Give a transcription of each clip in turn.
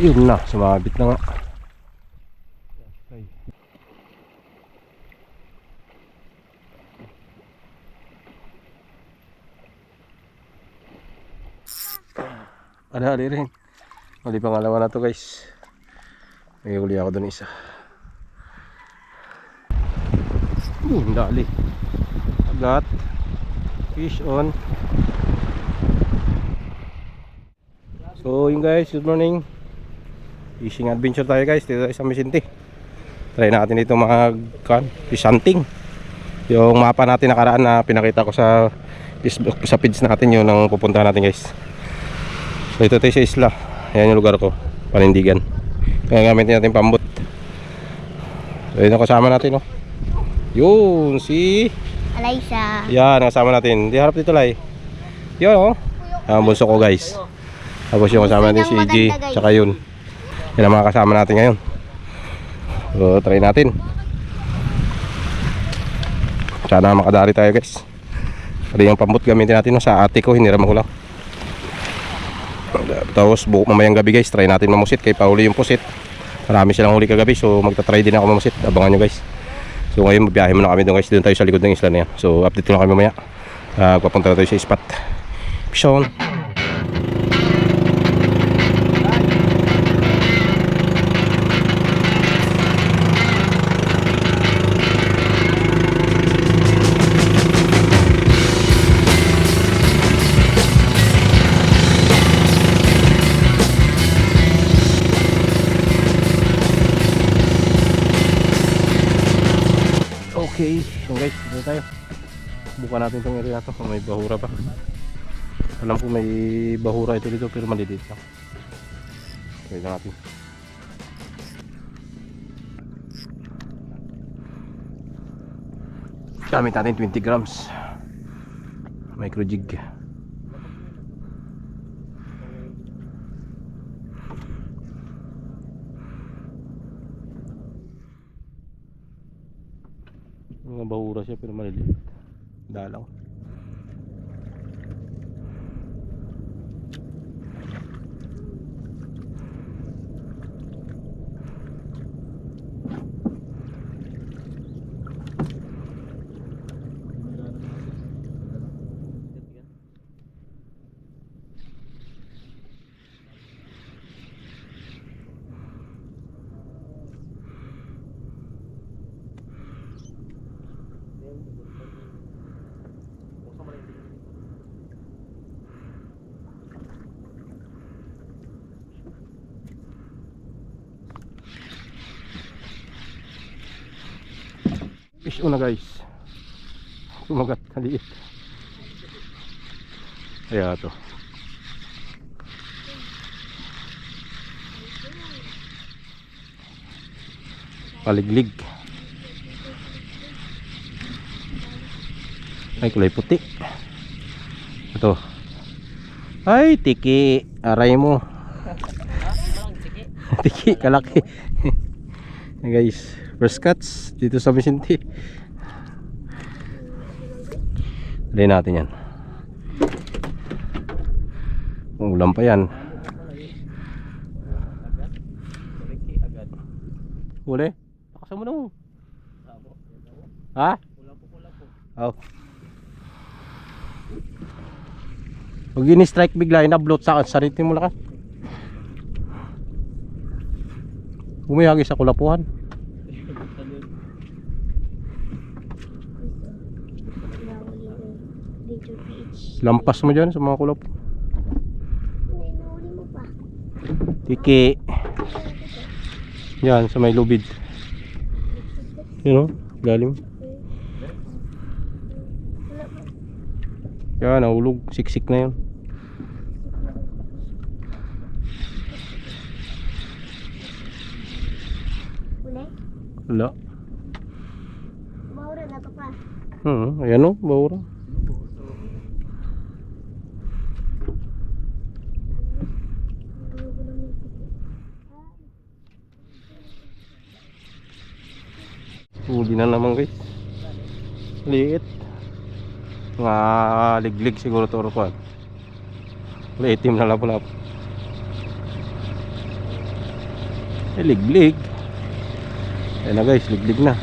Yun na, sumabit na nga. Okay. Ali rin. Mali pangalawa na to guys. May uli ako dun isa. Dali. Agat. Fish on. So yun guys, good morning. Fishing adventure tayo guys dito sa Vicente. Try natin dito fish hunting. Yung mapa natin nakaraan na pinakita ko sa Facebook, sa page natin, yun ang pupuntahan natin guys. So ito tayo sa isla. Ayan yung lugar ko, panindigan. Kaya gamitin natin pambot. So yun ang kasama natin, no? Yun si Alaysa. yan, kasama natin. Di harap dito Lai. Yun, oh. Ang bunso ko guys. Tapos yung kasama natin si EJ, tsaka yun. Yan ang mga kasama natin ngayon. So try natin. Sana makadari tayo guys. Kasi yung pambot gamitin natin, no? Sa ate ko, hiniram ko lang. Tapos mamayang gabi guys, try natin mamusit. Kaya pauli yung pusit. Marami silang huli kagabi, so magta-try din ako mamusit. Abangan nyo guys. So ngayon mabiyahe muna kami doon guys. Doon tayo sa likod ng isla na yan. So update ko lang kami mamaya. Papunta na tayo sa spot. Peace on. Okay, so guys, dito tayo. Buka natin itong area na to kung may bahura pa. Alam ko may bahura ito dito pero maliliit lang. Try natin. Gamit natin 20 grams micro jig. Mga bahura siya pero maliliit. Dalaw. Fish una guys. Kumagat, maliit. Kaya to. Paliglig. Ay, kulay puti. Ito. Ay, tiki. Aray mo. Tiki, kalaki. Guys, first cuts dito sa Vicente. Dali natin yan. Ulam pa yan. Huli? Lakasan mo na mo. Ha? Oh. Pag ini-strike bigla, inablot sa akin, saritin mo lakas. Umihagi sa kulapuhan. Lampas mo dyan sa mga kulap. Tiki. Yan sa may lubid. Yun o, galim. Yan, nahulog. Siksik na yun. Wala. Bahura na pa. Ayan o, bahura. Huli na naman guys. Liit. Mga liglig siguro to, Rupan. Itim na lapo-lapo. Liglig. Ayan na guys, liglig na.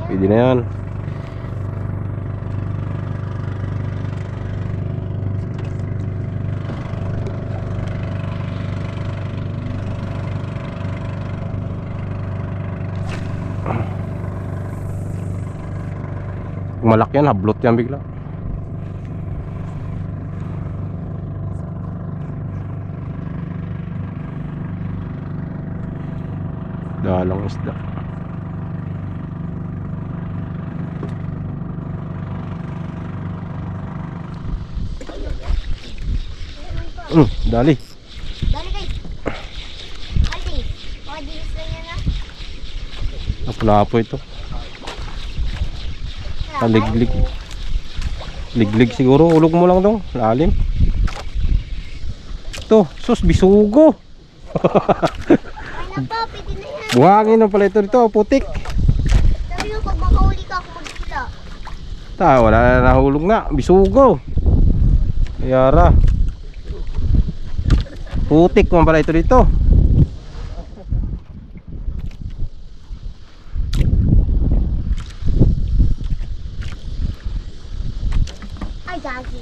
Pwede na yan. Kung malaki yan, hablot yan bigla. Dalang isda. Dali. Dali guys. Aldi. Dilis lang yan ah. Apo-apo ito. Liglig. Liglig siguro. Ulog mo lang dong. Lalim. Ito. Sus, bisugo. Ay na po, pwede na yan. Buhangin na pala ito dito. Putik. Sabi mo, pag makahuli ka ako magkila. Wala na nahulog na. Bisugo. Yara. Putik man pala ito dito. Ay, gagi.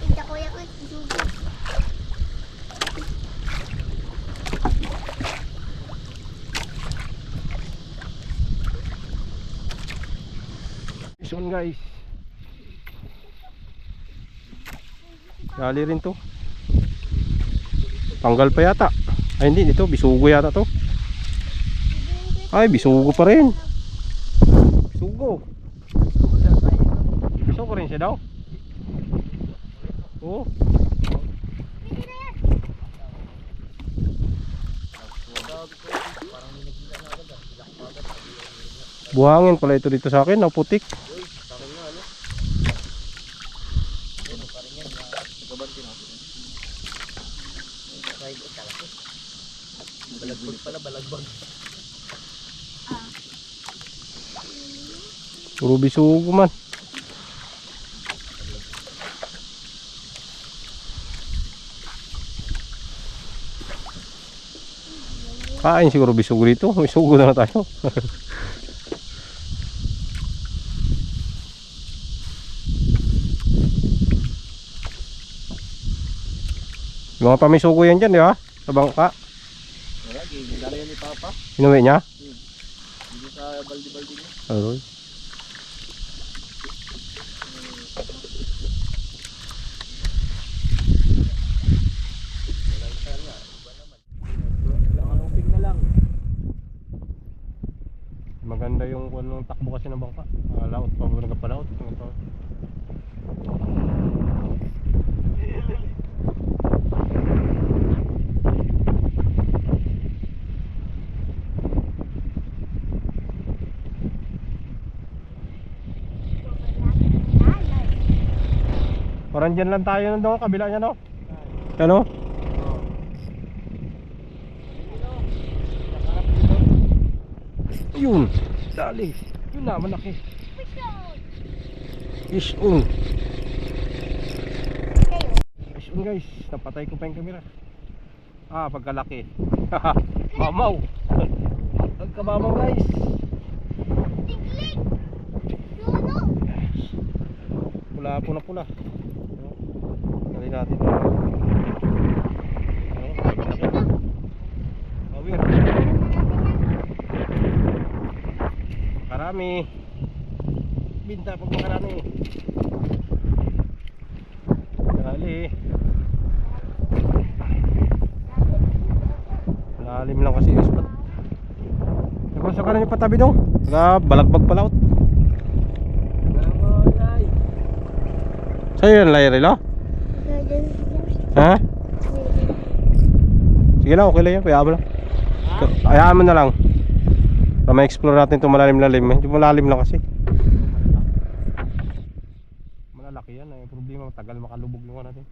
Tigda ko yan ko, isugo. This one guys. Dali rin to. Tanggal pa yata. Ay hindi, ito bisugo yata to. Ay bisugo pa rin. Bisugo. Bisugo rin siya daw. Oo. Buhangin pala ito dito sa akin, na putik. Balagbag pala, balagbag. Puro bisugo man. Kain siguro bisugo dito. Bisugo na tayo. Yung mga pamisugo yan dyan, di ba? Sa bangka. Wala, ginala yan ni Papa. Inuwi niya? Dito sa baldi-baldi niya. Aroy. Langanuping na lang. Maganda yung takbo kasi ng bangka. Laot pa mo nagpalaot. Parang dyan lang tayo nandun, kabila niya no? Ano? Yun, dali. Yun na, malaki. Fish on. Fish on guys, napatay ko pa yung camera. Pagkalaki. Mamaw. Pagkamamaw guys. Tiglig! Suno! Pula po na pula. Dali natin. Awir. Karami. Binta pag makarami. Dali. Lalim lang kasi yung spot. Nagpasok ka na yung patabi dong. Balagbag palaot. Sa'yo yan layari lo? Ha? Sige na, okay lang yan. Kaya mo lang. Hayaan mo na lang. Para ma-explore natin itong malalim-lalim. Hindi malalim lang kasi. Malalaki yan. Yung problema, tagal makalubog yung natin.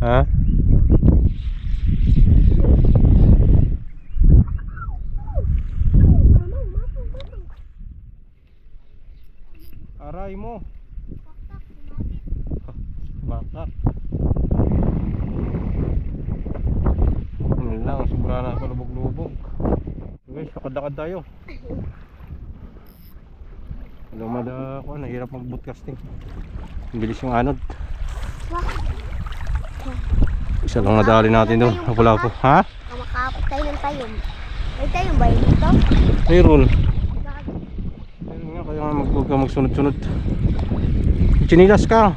Ha? Aray mo. Bakak. Yun lang, sobra na ako lubog-lubog. Guys, lakad-lakad tayo. Lumada ako, nahirap mag-bootcasting. Ang bilis yung anod. Isa lang nadali natin doon. Wala po. Ha? Makakapot tayo ng tayong. May tayong ba yun dito? Mayroon. Ayun nga, kaya nga huwag ka magsunod-sunod. Chinilas ka.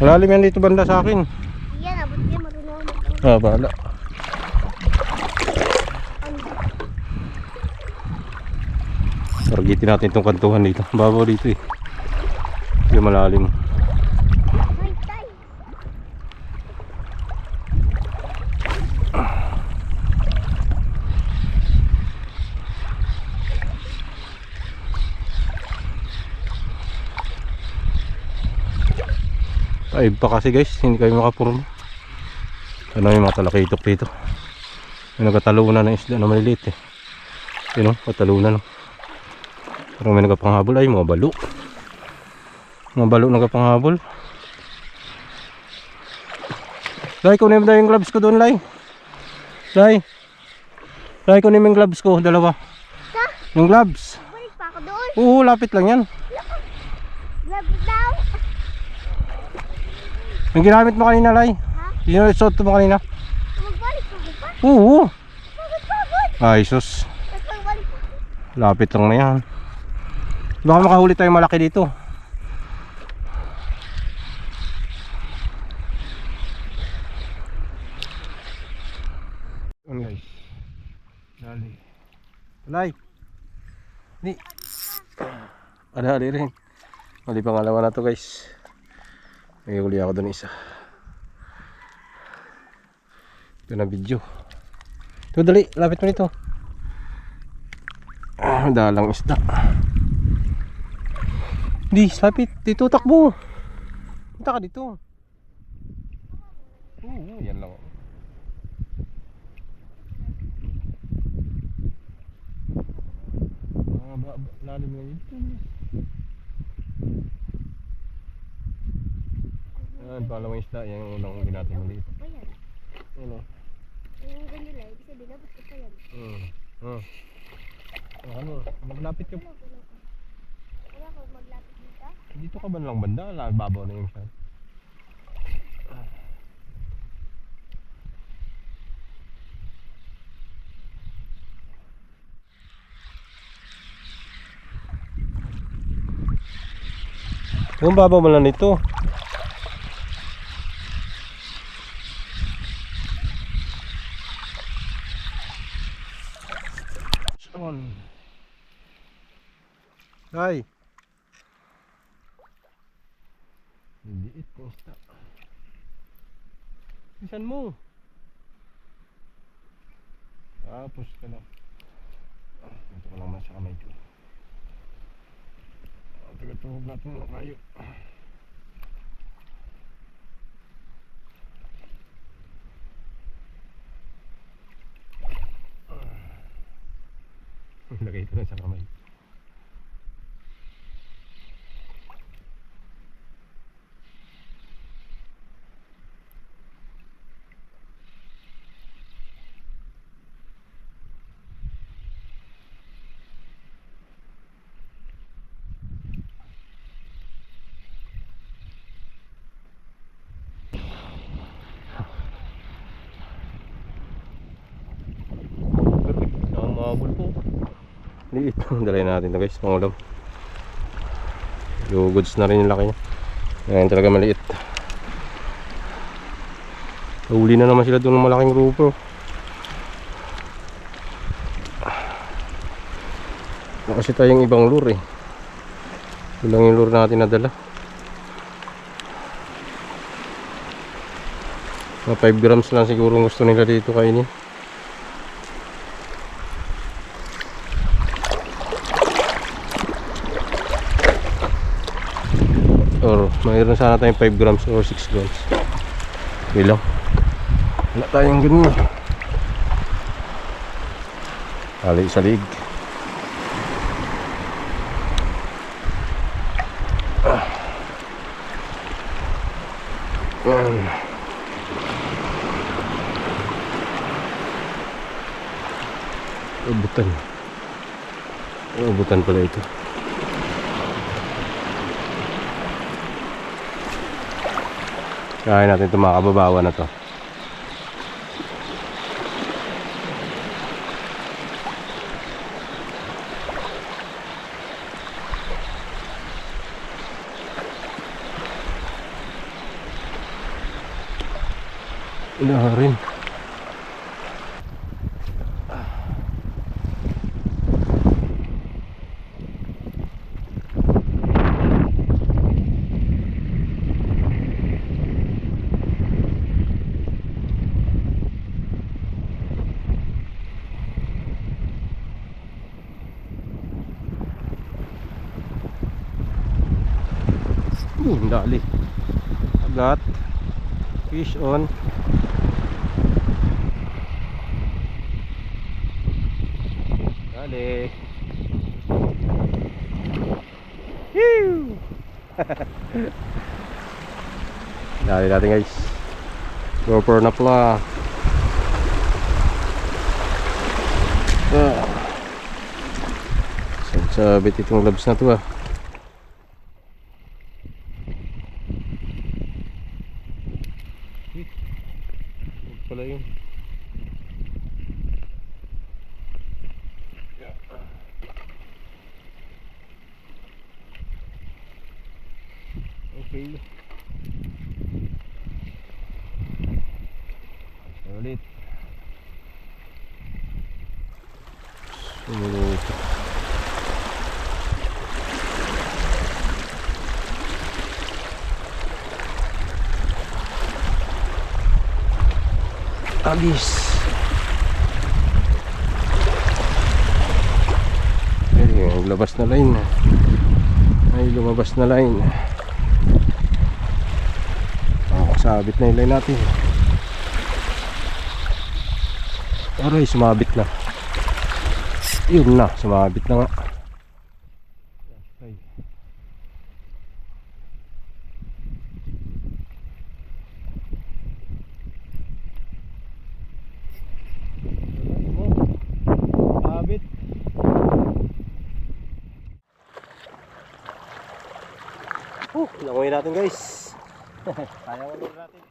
Malalim yan dito banda sa akin. Yan, abot yan. Marunong ako. Bahala. Targetin natin itong kantuhan dito. Babaw dito eh. Hindi malalim. May tayo. Ay pa kasi guys, hindi kayo makapurma. Ano yung mga talakitok dito. May nagkatalunan ng isda na maliliit eh. Yun o, katalunan o. Pero may nagkapanghabol ay mga balo. Mga balo nagkapanghabol. Lai, kunin mo na yung gloves ko doon, Lai. Lai, kunin mo yung gloves ko, dalawa. Yung gloves. Balik pa ako doon. Oo, lapit lang yan. Grabe daw. Yung ginamit mo kanina, Lai. Yung resort mo kanina. Magbalik pa pa. Oo. Pagod. Ay, sus. Magbalik pa. Lapit lang na yan. Baka makahuli tayo malaki dito. Ano guys? Dali. Alay. Ni. Ada rin. Mali pangalawa na to guys. May huli ako doon isa. Ito na video. Ito dali. Lapit mo nito. Dalang isda. Di, lapit. Dito, takbo. Punta ka dito. Oo, yan lang. Lalim nga dito. Yan, pangalawang isda. Yan yung unang huli natin maliit. Pa yan. Ano? Yung ganyan lang. Ibig sabihin, dapat ko pa yan. Ano? Maglapit ka. Wala ko maglapit dito. Dito ka ba lang banda? Babaw na yung shot. Yung babaw mo lang nito. Son. Ay. Liit ko isda. Pisan mo. Tapos ka na. Ito ko lang nasa kamay ko. Taga-tuhog natin na kayo. Lagay ko lang sa kamay. Liit. Dalay natin ito guys, pangulam. Yung goods na rin yung laki niya. Ngayon talaga maliit. Huli na naman sila doon ng malaking grupo. Wala kasi tayong ibang lure eh. Ito lang yung lure natin nadala. Mga 5 grams lang siguro gusto nila dito kainin. Or mayroon sana tayong 5 grams or 6 grams. Bilang. Wala tayong ganun. Tali sa liig. Ubutan. Ubutan pala ito. Kaya natin ito mga kababawan na to. Rin. Dali. Agat. Fish on. Dali. Whew! Dali natin guys. GoPro na pala. Sabit itong labs na to ah. Pala yun. Okay. Ulit. Sumunod. Agis. Ay, lumabas na line. Ay, lumabas na line. Sabit na yung line natin. Aray, sumabit na. Yun na, sumabit na nga. Ay. Sabit. Langoy natin guys. Kaya ko natin.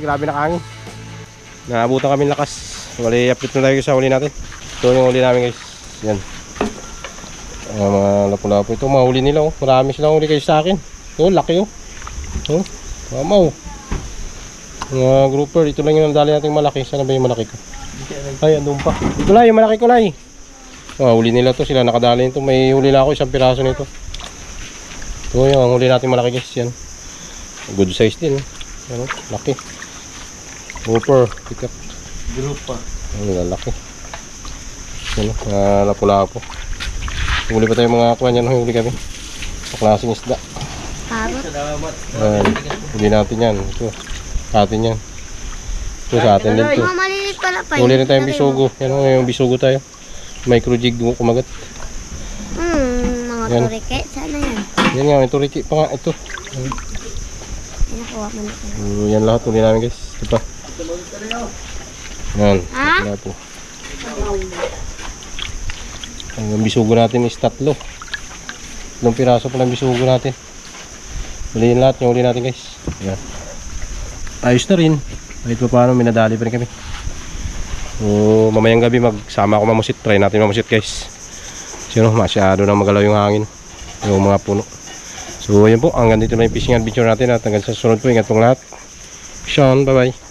grabe nakahangin. Naabutan kami ng lakas. Wali, update na tayo sa huli natin. Ito yung huli namin guys. Yan. Mga lapu-lapu. Ito mga huli nila oh. Marami silang huli guys sa akin. Ito, laki oh. Oh, mamaw. Mga grouper. Ito lang yung nadali natin malaki. Sana ba yung malaki ko? Ay, andun pa. Ito lang yung malaki ko lang. Huli nila to. Sila nakadali nito. May huli na ako. Isang piraso nito. Ito yung huli natin malaki guys. Yan. Good size din. Ano, laki. Grouper. Pikat. Group pa. Ang lalaki. Yan, lapu-lapu. Huli pa tayo mga kuwan yan. Huli kami. Sa klaseng isda. Parot. Salamat. Huli natin yan. Ito. Sa atin yan. Ito sa atin din to. Mga malilit pala pa. Huli rin tayong bisugo. Yan o, yung bisugo tayo. Micro jig kumagat. Mga Yan. turike. Sana yan. Yan nga, may turiki pa nga. Ito. Ay, nakuha mo na pala. Yan lahat huli namin guys. Ito pa. Yan. Ha? Wala po. Ang bisugo natin is 3. 3 piraso pa lang bisugo natin. Huliin lahat yung huli natin guys. Yan. Ayos na rin. Kahit pa paano, minadali pa rin kami. So, mamayang gabi magsama ako mamusit. Try natin mamusit guys. Sino, masyado na magalaw yung hangin. Yung mga puno. So, yun po. Hanggang dito na yung fishing adventure natin. At hanggang sa susunod po. Ingat pong lahat. Sean, bye bye.